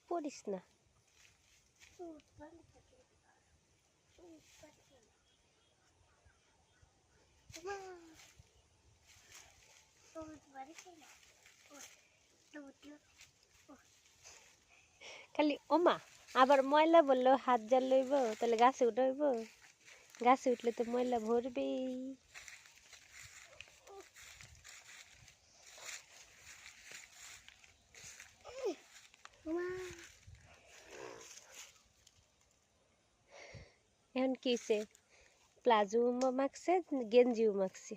পড়িস না। খালি ওমা আবার ময়লা বললেও হাত জাল লইব, তাহলে গাছে উঠাইব। গাছে উঠলে তো ময়লা ভরবেই। এখন কি হয়েছে? প্লাজো মাখছে, গেঞ্জিও মাখছে।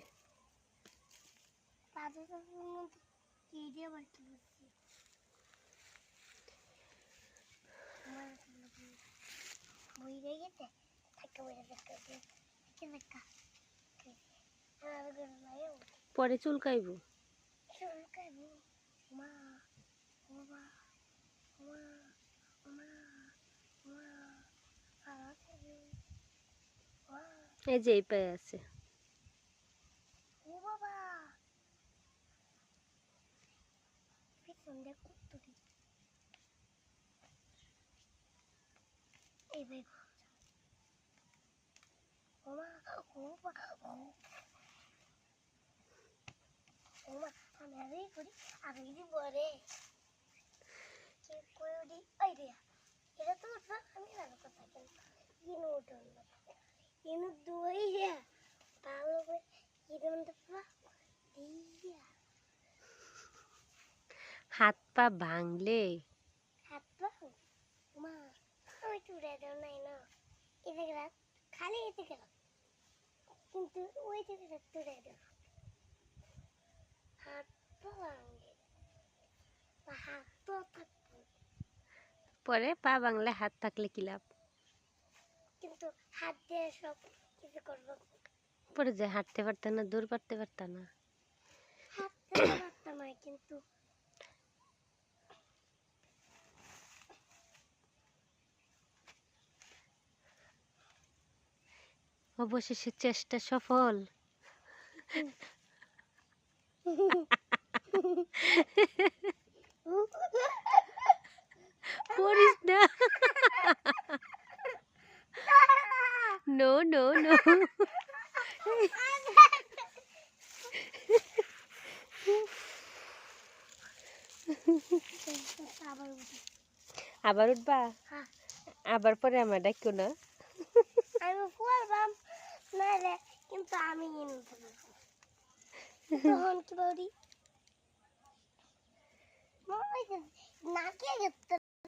পরে চুলকাইব। এই যে এই পায়ে আছে। হাত পা ভাঙলে পরে পা ভাঙলে হাত থাকলে কি লাভ? পরে যে হাঁটতে পারত না, দূর পারতে পারত না। অবশেষে চেষ্টা সফল। পড়িস না। No no no. আবার উঠবা? আবার পরে আমার ডাক্কো না। কিন্তু আমি তখন কি বলি নাকে